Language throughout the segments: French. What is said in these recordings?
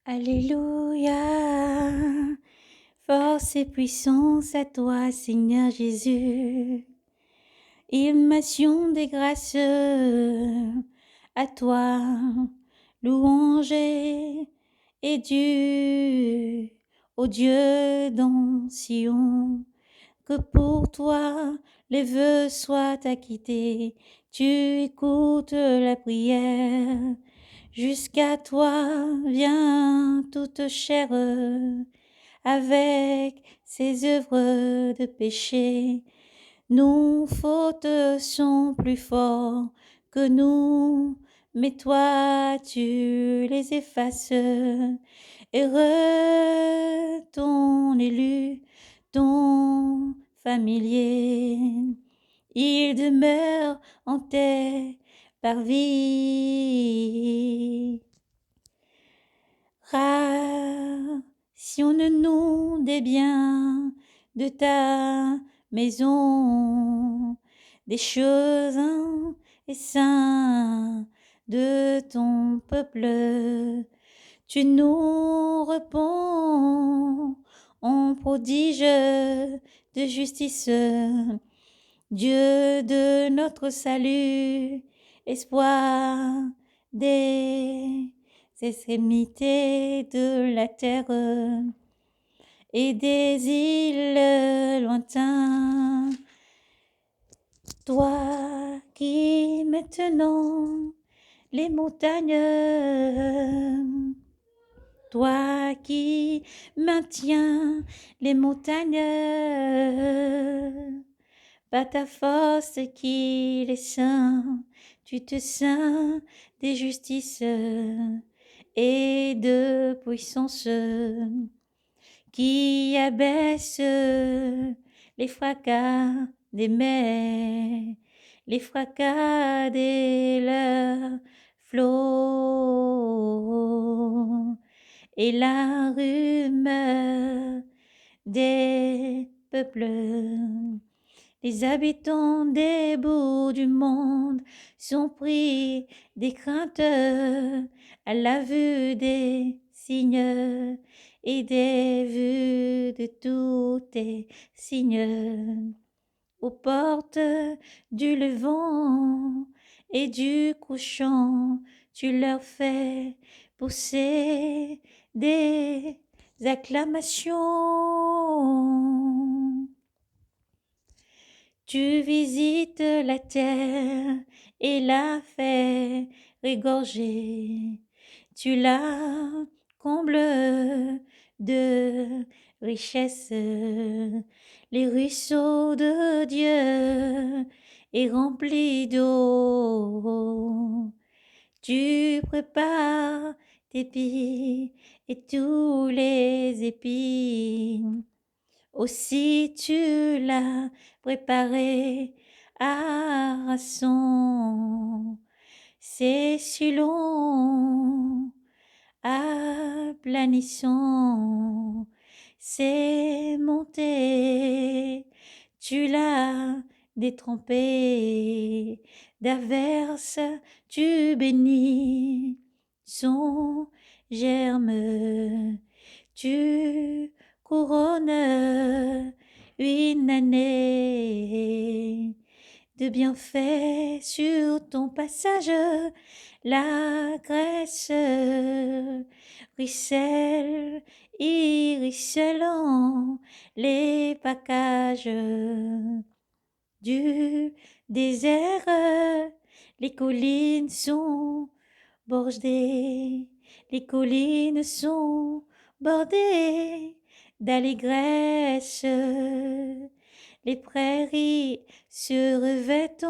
Alléluia. Force et puissance à toi, Seigneur Jésus. Illumination des grâces à toi. Louange et Dieu, ô Dieu dans Sion. Que pour toi les vœux soient acquittés. Tu écoutes la prière. Jusqu'à toi vient toute chair avec ses œuvres de péché. Nos fautes sont plus forts que nous, mais toi tu les effaces. Heureux ton élu, ton familier, il demeure en tes parvis. Rationne-nous des biens de ta maison, des choses et saints de ton peuple. Tu nous réponds en prodige de justice, Dieu de notre salut, espoir des extrémités de la terre et des îles lointains. Toi qui maintenant les montagnes, toi qui maintiens les montagnes, par ta force qui les saints, tu te sains des justices et de puissance, qui abaisse les fracas des mers, les fracas des leurs flots, et la rumeur des peuples. Les habitants des bouts du monde sont pris des craintes à la vue des signes et des vues de tous tes signes. Aux portes du levant et du couchant, tu leur fais pousser des acclamations. Tu visites la terre et la fais régorger. Tu la combles de richesses. Les ruisseaux de Dieu est remplis d'eau. Tu prépares tes pieds et tous les épis. Aussi tu l'as préparé à rançon. C'est si long, aplanissant, c'est monté, tu l'as détrempé, d'averse tu bénis son germe, tu couronnes une année de bienfaits sur ton passage, la graisse ruisselle, ruisselant les packages du désert. Les collines sont bordées, les collines sont bordées d'allégresse. Les prairies se revêtent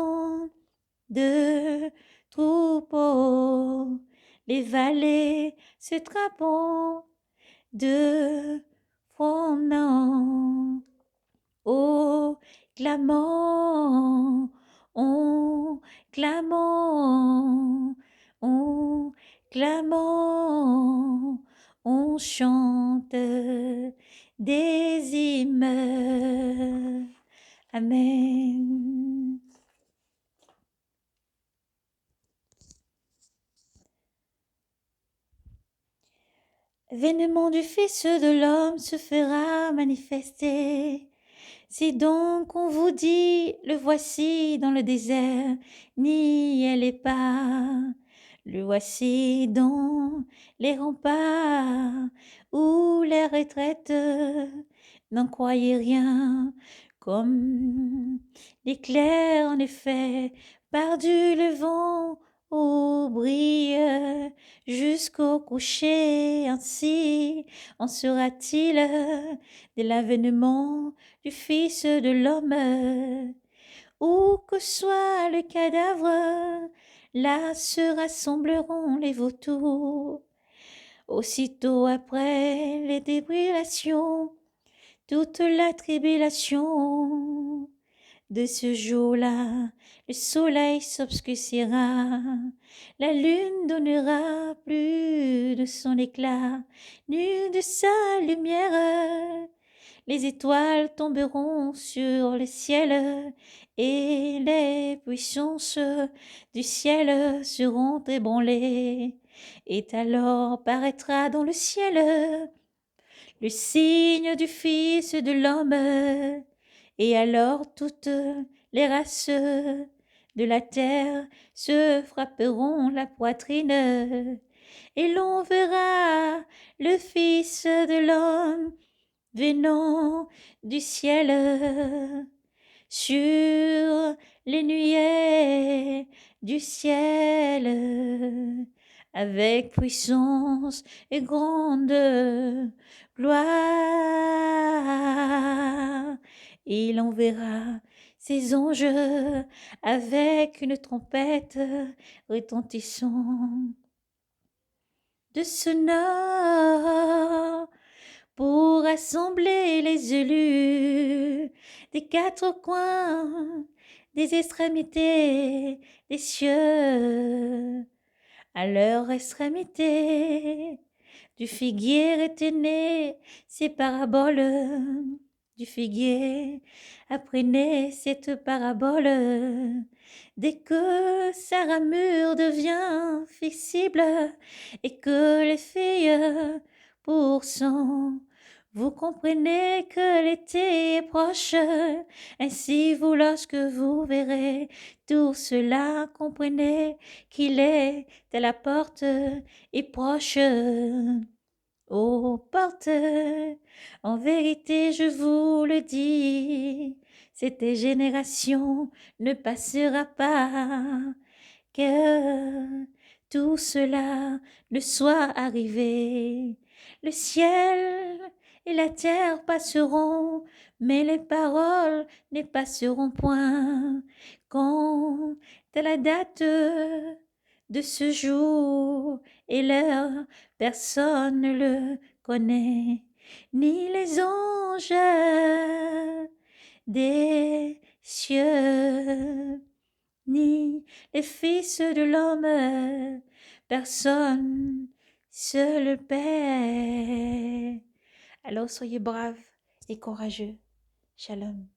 de troupeaux, les vallées se trapent de fronants. Oh, clamant, on clamant, on clamant, on chante des hymnes. Amen. L'avènement du Fils de l'homme se fera manifester. Si donc on vous dit, le voici dans le désert, n'y allez pas. Le voici dans les remparts ou les retraites. N'en croyez rien, comme l'éclair en effet, par-du levant au brille jusqu'au coucher. Ainsi en sera-t-il de l'avènement du Fils de l'homme. Où que soit le cadavre, là se rassembleront les vautours. Aussitôt après les débrillations, toute la tribulation de ce jour-là, le soleil s'obscurcira, la lune donnera plus de son éclat, ni de sa lumière. Les étoiles tomberont sur le ciel et les puissances du ciel seront ébranlées. Et alors paraîtra dans le ciel le signe du Fils de l'homme. Et alors toutes les races de la terre se frapperont la poitrine. Et l'on verra le Fils de l'homme venant du ciel sur les nuées du ciel avec puissance et grande gloire. Il enverra ses anges avec une trompette retentissant de sonore pour rassembler les élus des quatre coins, des extrémités des cieux. À leur extrémité, du figuier était né ces paraboles. Du figuier apprenez cette parabole. Dès que sa ramure devient flexible et que les filles pour son, vous comprenez que l'été est proche. Ainsi vous, lorsque vous verrez tout cela, comprenez qu'il est à la porte et proche. Ô porte, en vérité je vous le dis, cette génération ne passera pas, que tout cela ne soit arrivé. Le ciel et la terre passeront, mais les paroles ne passeront point. Quant à la date de ce jour et l'heure, personne ne le connaît, ni les anges des cieux, ni les fils de l'homme, personne, seul le Père. Alors soyez braves et courageux. Shalom.